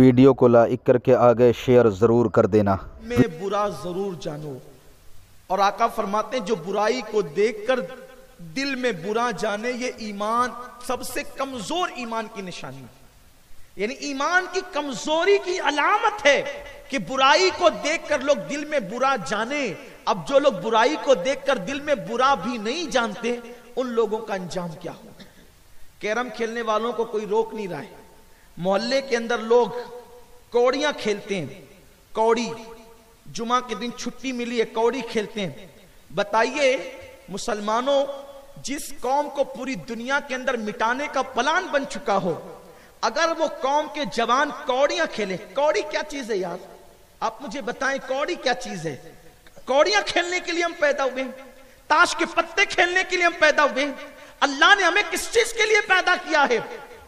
Video को like करके आगे शेयर ज़रूर कर देना। में बुरा जरूर जानो। और आका फरमाते हैं जो बुराई को देखकर दिल में बुरा जाने, ये ईमान सबसे कमजोर ईमान की निशानी है। यानी ईमान की कमजोरी की अलामत है कि बुराई को देखकर लोग दिल में बुरा जाने। अब जो लोग बुराई को देखकर दिल में बुरा भी नहीं जानते, उन लोगों का अंजाम क्या हो। कैरम खेलने वालों को कोई रोक नहीं रहा है। मोहल्ले के अंदर लोग कौड़ियां खेलते हैं, कौड़ी, जुमा के दिन छुट्टी मिली है, कौड़ी खेलते हैं। बताइए मुसलमानों, जिस कौम को पूरी दुनिया के अंदर मिटाने का प्लान बन चुका हो, अगर वो कौम के जवान कौड़ियां खेले, कौड़ी क्या चीज है यार? आप मुझे बताएं, कौड़ी क्या चीज है? कौड़ियां खेलने के लिए हम पैदा हुए, ताश के पत्ते खेलने के लिए हम पैदा हुए। अल्लाह ने हमें किस चीज के लिए पैदा किया है?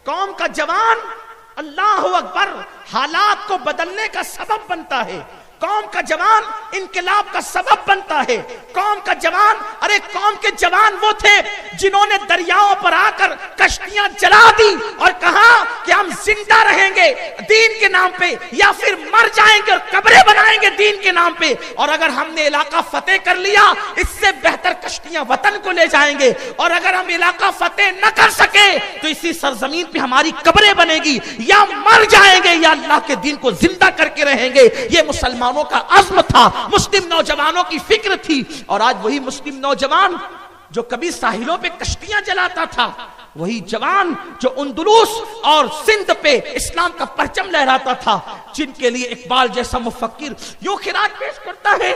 कौम का जवान अल्लाह अकबर हालात को बदलने का सबब बनता है। कौम का जवान इनकलाब का सबब बनता है। कौम का जवान, अरे कौम के जवान वो थे जिन्होंने दरियाओं पर आकर कश्तियां जला दी और कहा कि हम जिंदा रहेंगे दीन के नाम पे, या फिर मर जाएंगे और कब्रें बनाएंगे दीन के नाम पे। और अगर हमने इलाका फतेह कर लिया, इससे बेहतर कश्तियां वतन को ले जाएंगे। और अगर हम इलाका फतेह न कर सके तो इसी सरजमीन पे हमारी कब्रें बनेगी, या मर जाएंगे या अल्लाह के दीन को जिंदा करके रहेंगे। ये मुसलमान का अज़्म था, मुस्लिम नौजवानों की फिक्र थी। और आज वही मुस्लिम नौजवान जो कभी साहिलों पे कश्तियां जलाता था, वही जवान जो अंदलुस और सिंध पे इस्लाम का परचम लहराता था, जिनके लिए इकबाल जैसा मुफक्किर यूं खिराज पेश करता है,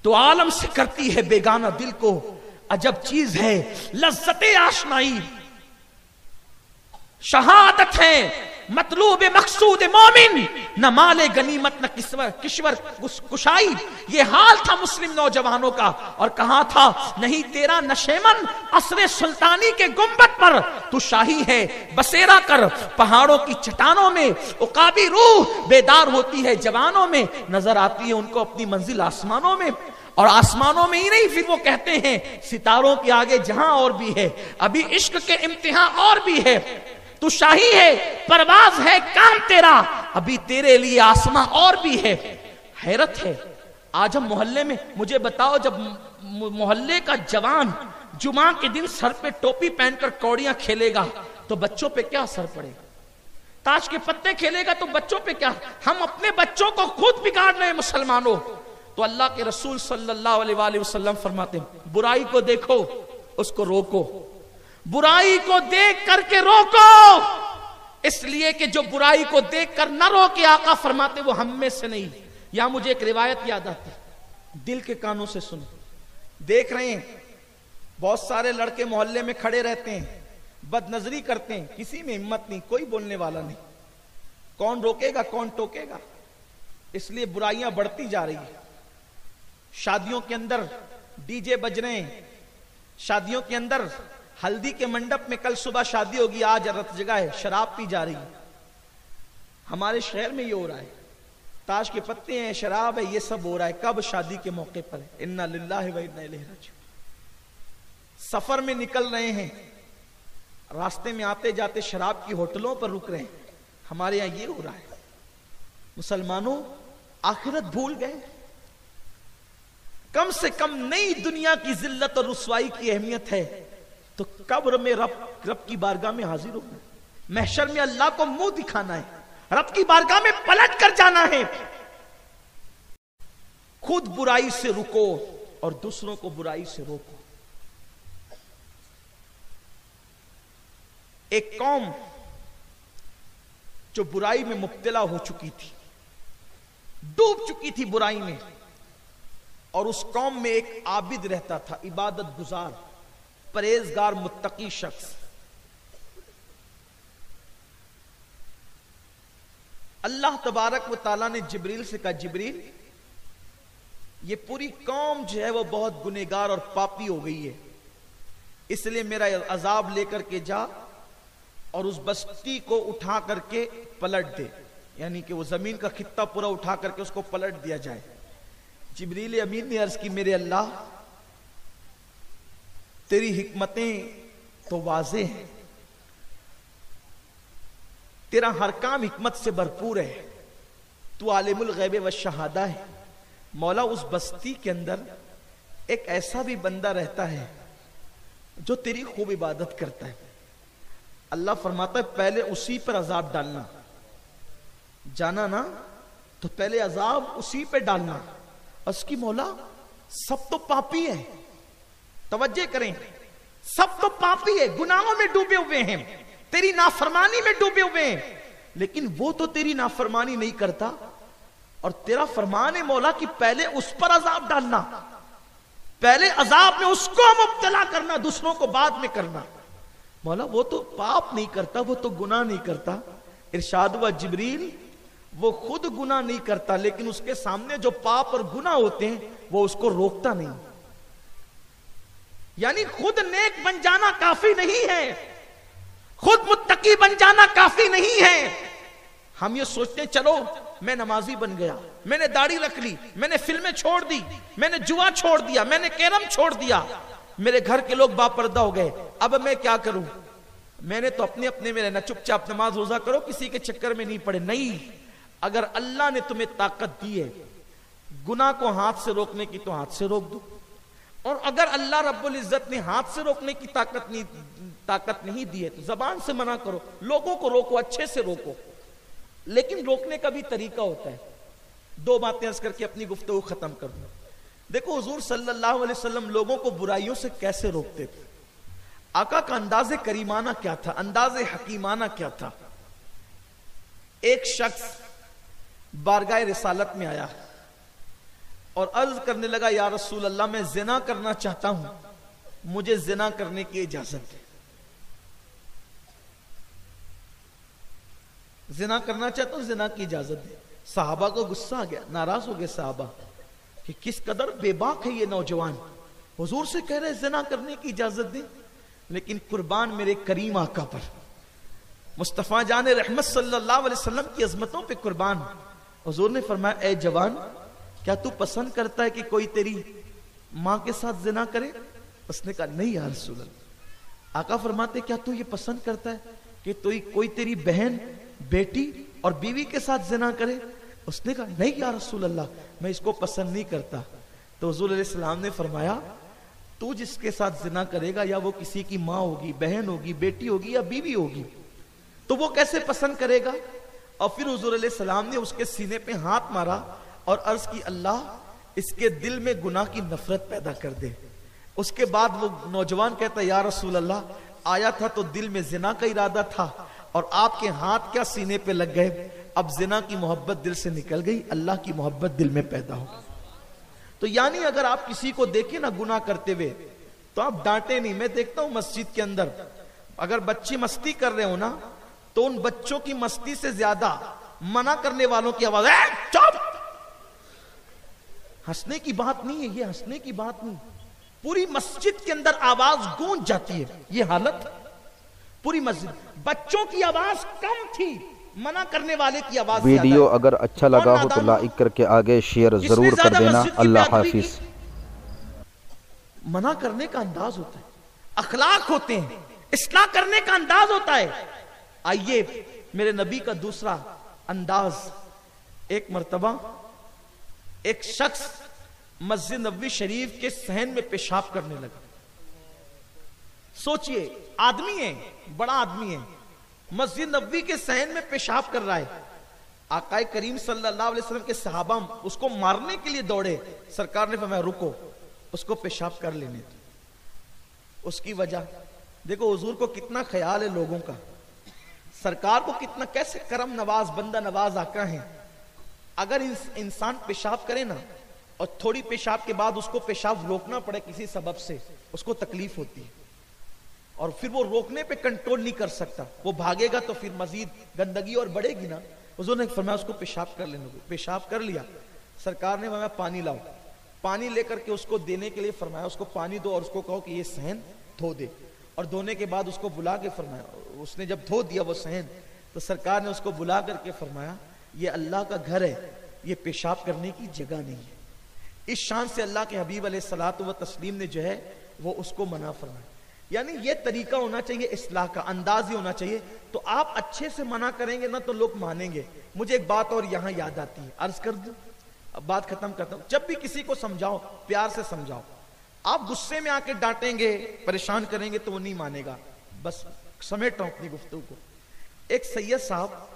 तो आलम से करती है बेगाना दिल को अजब चीज है लज्जते आशनाई। शहादत है मतलूब मकसूद मोमिन, न माले गनीमत न किश्वर कुशाई। ये हाल था मुस्लिम नौजवानों का। और कहा था, नहीं तेरा नशेमन असरे सुल्तानी के गुंबद पर, तू शाही है बसेरा कर पहाड़ों की चट्टानों में। उकाबी रूह बेदार होती है जवानों में, नजर आती है उनको अपनी मंजिल आसमानों में। और आसमानों में ही नहीं, फिर वो कहते हैं सितारों के आगे जहां और भी है, अभी इश्क के इम्तिहान और भी है। तू शाही है परवाज है काम तेरा, अभी तेरे लिए आसमां और भी है। हैरत है, आज हम मोहल्ले में, मुझे बताओ, जब मोहल्ले का जवान जुमा के दिन सर पे टोपी पहनकर कौड़ियां खेलेगा तो बच्चों पे क्या असर पड़ेगा? ताश के पत्ते खेलेगा तो बच्चों पे क्या? हम अपने बच्चों को खुद बिगाड़ रहे हैं मुसलमानों। तो अल्लाह के रसूल सल्लल्लाहु अलैहि वसल्लम फरमाते हैं, बुराई को देखो उसको रोको, बुराई को देख करके रोको। इसलिए कि जो बुराई को देख कर न रोके, आका फरमाते वो हम में से नहीं। यहां मुझे एक रिवायत याद आती, दिल के कानों से सुनो। देख रहे हैं बहुत सारे लड़के मोहल्ले में खड़े रहते हैं, बदनजरी करते हैं, किसी में हिम्मत नहीं, कोई बोलने वाला नहीं। कौन रोकेगा, कौन टोकेगा? इसलिए बुराइयां बढ़ती जा रही है। शादियों के अंदर डीजे बज रहे हैं, शादियों के अंदर हल्दी के मंडप में कल सुबह शादी होगी, आज रत जगह है, शराब पी जा रही है। हमारे शहर में ये हो रहा है, ताश के पत्ते हैं, शराब है, ये सब हो रहा है। कब? शादी के मौके पर है। इन्ना लिल्लाहि व इन्ना इलैहि राजिऊन। सफर में निकल रहे हैं, रास्ते में आते जाते शराब की होटलों पर रुक रहे हैं। हमारे यहां ये हो रहा है। मुसलमानों, आखिरत भूल गए। कम से कम नई दुनिया की जिल्लत और रुसवाई की अहमियत है तो कब्र में रब की बारगाह में हाजिर होना, महशर में अल्लाह को मुंह दिखाना है, रब की बारगाह में पलट कर जाना है। खुद बुराई से रुको और दूसरों को बुराई से रोको। एक कौम जो बुराई में मुब्तला हो चुकी थी, डूब चुकी थी बुराई में, और उस कौम में एक आबिद रहता था, इबादत गुजार, परहेजगार, मुत्तकी शख्स। अल्लाह तबारक व तआला ने जिब्रील से कहा, जिब्रील ये पूरी कौम जो है वो बहुत गुनहगार और पापी हो गई है, इसलिए मेरा अजाब लेकर के जा और उस बस्ती को उठा करके पलट दे, यानी कि वो जमीन का खित्ता पूरा उठा करके उसको पलट दिया जाए। जिब्रील अमीन ने अर्ज की, मेरे अल्लाह तेरी हिकमतें तो वाज़ेह हैं, तेरा हर काम हिकमत से भरपूर है, तू आलिमुल गैब व शहादा है। मौला उस बस्ती के अंदर एक ऐसा भी बंदा रहता है जो तेरी खूब इबादत करता है। अल्लाह फरमाता है पहले उसी पर अजाब डालना, जाना ना तो पहले अजाब उसी पे डालना। उसकी मौला सब तो पापी है, तवज्जो करें, सब तो पापी है, गुनाहों में डूबे हुए हैं, तेरी नाफरमानी में डूबे हुए हैं, लेकिन वो तो तेरी नाफरमानी नहीं करता और तेरा फरमान है मौला कि पहले उस पर अजाब डालना, पहले अजाब में उसको मुब्तला करना, दूसरों को बाद में करना। मौला वो तो पाप नहीं करता, वो तो गुनाह नहीं करता। इरशाद हुआ जिब्रील वो खुद गुनाह नहीं करता, लेकिन उसके सामने जो पाप और गुनाह होते हैं वो उसको रोकता नहीं। यानी खुद नेक बन जाना काफी नहीं है, खुद मुत्तकी बन जाना काफी नहीं है। हम ये सोचते हैं चलो मैं नमाजी बन गया, मैंने दाढ़ी रख ली, मैंने फिल्में छोड़ दी, मैंने जुआ छोड़ दिया, मैंने कैरम छोड़ दिया, मेरे घर के लोग बापर्दा हो गए, अब मैं क्या करूं? मैंने तो अपने अपने में रहना, चुपचाप नमाज रोजा करो, किसी के चक्कर में नहीं पड़े। नहीं, अगर अल्लाह ने तुम्हें ताकत दी है गुनाह को हाथ से रोकने की तो हाथ से रोक दो, और अगर अल्लाह रब्बुल इज्जत ने हाथ से रोकने की ताकत नहीं दी है तो जबान से मना करो, लोगों को रोको, अच्छे से रोको, लेकिन रोकने का भी तरीका होता है। दो बातें अर्ज करके अपनी गुफ्तगू खत्म कर दूं। देखो हुजूर सल्लल्लाहु अलैहि वसल्लम लोगों को बुराइयों से कैसे रोकते थे, आका का अंदाज़े करीमाना क्या था, अंदाज़े हकीमाना क्या था। एक शख्स बारगाह रिसालत में आया और अर्ज करने लगा या रसूल अल्लाह मैं जिना करना चाहता हूं, मुझे जिना करने की इजाजत है। जिना करना चाहता हूं, जिना की इजाजत दे। साहबा को गुस्सा आ गया, नाराज हो गए साहबा कि किस कदर बेबाक है ये नौजवान, हुजूर से कह रहे जिना करने की इजाजत दे। लेकिन कुर्बान मेरे करीम आका पर, मुस्तफा जान रहमत सल्लल्लाहु अलैहि वसल्लम की अजमतों पे कुर्बान। हुजूर ने फरमाया ए जवान, क्या तू पसंद करता है कि कोई तेरी मां के साथ जिना करे? उसने कहा नहीं या रसूल अल्लाह। आका फरमाते क्या तू ये पसंद करता है कि कोई तेरी बहन, बेटी और बीवी के साथ जिना करे? उसने कहा नहीं या रसूल अल्लाह, मैं इसको पसंद नहीं करता। तो हुजूर अलैहि सलाम ने फरमाया तू जिसके साथ जिना करेगा या वो किसी की माँ होगी, बहन होगी, बेटी होगी या बीवी होगी, तो वो कैसे पसंद करेगा? और फिर हुजूर अलैहि सलाम ने उसके सीने पे हाथ मारा और अर्ज की अल्लाह इसके दिल में गुनाह की नफरत पैदा कर दे। उसके बाद वो नौजवान कहता या रसूल अल्लाह, आया था तो दिल में जिना का इरादा था और आपके हाथ क्या सीने पे लग गए, अब जिना की मोहब्बत दिल से निकल गई, अल्लाह की मोहब्बत दिल में पैदा हो। तो यानी अगर आप किसी को देखें ना गुनाह करते हुए तो आप डांटे नहीं। मैं देखता हूं मस्जिद के अंदर अगर बच्चे मस्ती कर रहे हो ना तो उन बच्चों की मस्ती से ज्यादा मना करने वालों की आवाज, चुप, हंसने की बात नहीं है ये, हंसने की बात नहीं। पूरी मस्जिद के अंदर आवाज गूंज जाती है, ये हालत पूरी मस्जिद। बच्चों की आवाज कम थी, मना करने वाले की आवाज। वीडियो अगर अच्छा लगा हो तो लाइक करके आगे शेयर जरूर कर देना। अल्लाह हाफिज। मना करने का अंदाज होता है, अखलाक होते हैं, इस्लाह करने का अंदाज होता है। आइए मेरे नबी का दूसरा अंदाज। एक मर्तबा एक शख्स मस्जिद नबवी शरीफ के सहन में पेशाब करने लगा। सोचिए आदमी है, बड़ा आदमी है, मस्जिद नबवी के सहन में पेशाब कर रहा है। आकाए करीम सल्लल्लाहु अलैहि वसल्लम के सहाबा उसको मारने के लिए दौड़े। सरकार ने फरमाया रुको, उसको पेशाब कर लेने दो। उसकी वजह देखो, हुजूर को कितना ख्याल है लोगों का, सरकार को कितना, कैसे करम नवाज बंदा नवाज आका है। अगर इंसान पेशाब करे ना और थोड़ी पेशाब के बाद उसको पेशाब रोकना पड़े किसी सबब से, उसको तकलीफ होती है और फिर वो रोकने पे कंट्रोल नहीं कर सकता, वो भागेगा तो फिर मजीद गंदगी और बढ़ेगी ना। हुजूर ने फरमाया उसको पेशाब कर लेने दो। पेशाब कर लिया, सरकार ने फरमाया पानी लाओ। पानी लेकर के उसको देने के लिए फरमाया उसको पानी दो और उसको कहो कि ये सहन धो दे। और धोने के बाद उसको बुला के फरमाया, उसने जब धो दिया वो सहन, तो सरकार ने उसको बुला करके फरमाया ये अल्लाह का घर है, ये पेशाब करने की जगह नहीं है। इस शान से अल्लाह के हबीब अलैहिस्सलातु व तस्लीम ने जो है वो उसको मना फरमाया। यानी ये तरीका होना चाहिए इस्लाह का, अंदाज ही होना चाहिए। तो आप अच्छे से मना करेंगे ना तो लोग मानेंगे। मुझे एक बात और यहां याद आती है, अर्ज कर दूं, अब बात खत्म करता हूं। जब भी किसी को समझाओ, प्यार से समझाओ। आप गुस्से में आके डांटेंगे, परेशान करेंगे तो वो नहीं मानेगा। बस समेट रहा हूं अपनी गुफ्तगू को। एक सैयद साहब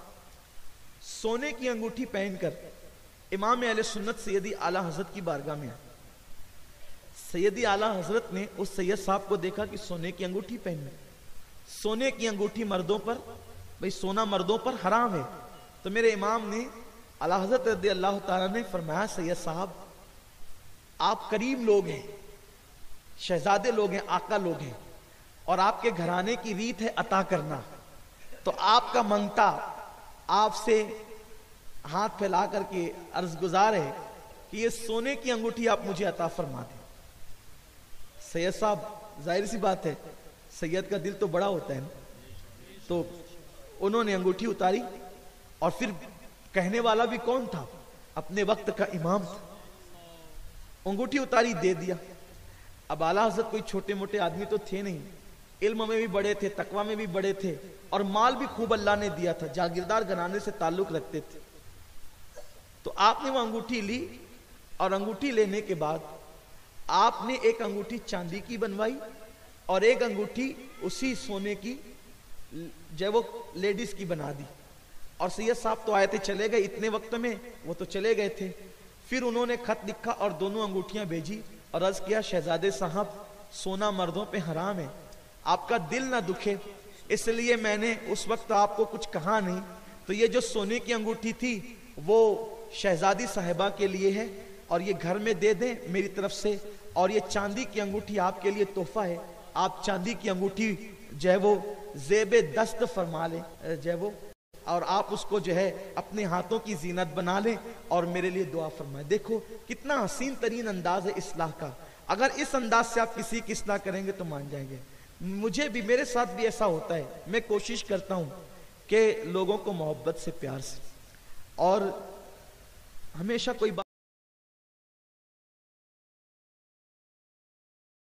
सोने की अंगूठी पहनकर इमाम अहले सुन्नत सैयदी आला हजरत की बारगाह में आए। सैयदी आला हजरत ने उस सैयद साहब को देखा कि सोने की अंगूठी पहने। सोने की अंगूठी मर्दों पर, भाई सोना मर्दों पर हराम है। तो मेरे इमाम ने आला हजरत रज़ी अल्लाह ताला ने फरमाया, सैयद साहब आप करीम लोग हैं, शहजादे लोग हैं, आका लोग हैं, और आपके घराने की रीत है अता करना। तो आपका मंगता आपसे हाथ फैला करके अर्ज गुजार है कि ये सोने की अंगूठी आप मुझे अता फरमा दें। सैयद साहब, जाहिर सी बात है, सैयद का दिल तो बड़ा होता है ना, तो उन्होंने अंगूठी उतारी। और फिर कहने वाला भी कौन था? अपने वक्त का इमाम था। अंगूठी उतारी, दे दिया। अब आला हज़रत कोई छोटे मोटे आदमी तो थे नहीं, इल्म में भी बड़े थे, तकवा में भी बड़े थे, और माल भी खूब अल्लाह ने दिया था, जागीरदार घराने से ताल्लुक रखते थे। तो आपने वो अंगूठी ली, और अंगूठी लेने के बाद आपने एक अंगूठी चांदी की बनवाई और एक अंगूठी उसी सोने की जो वो लेडीज की बना दी। और सैयद साहब तो आए थे, चले गए, इतने वक्त में वो तो चले गए थे। फिर उन्होंने खत लिखा और दोनों अंगूठियां भेजी और अर्ज किया, शहजादे साहब सोना मर्दों पे हराम है, आपका दिल ना दुखे इसलिए मैंने उस वक्त आपको कुछ कहा नहीं। तो ये जो सोने की अंगूठी थी वो शहजादी साहिबा के लिए है, और ये घर में दे दें मेरी तरफ से। और ये चांदी की अंगूठी आपके लिए तोहफा है, आप चांदी की अंगूठी जो है वो जेबे दस्त फरमा लें जो है वो, और आप उसको जो है अपने हाथों की जीनत बना लें और मेरे लिए दुआ फरमाएं। देखो कितना हसीन तरीन अंदाज है इस्लाह का। अगर इस अंदाज से आप किसी की इस्लाह करेंगे तो मान जाएंगे। मुझे भी, मेरे साथ भी ऐसा होता है। मैं कोशिश करता हूं कि लोगों को मोहब्बत से, प्यार से, और हमेशा कोई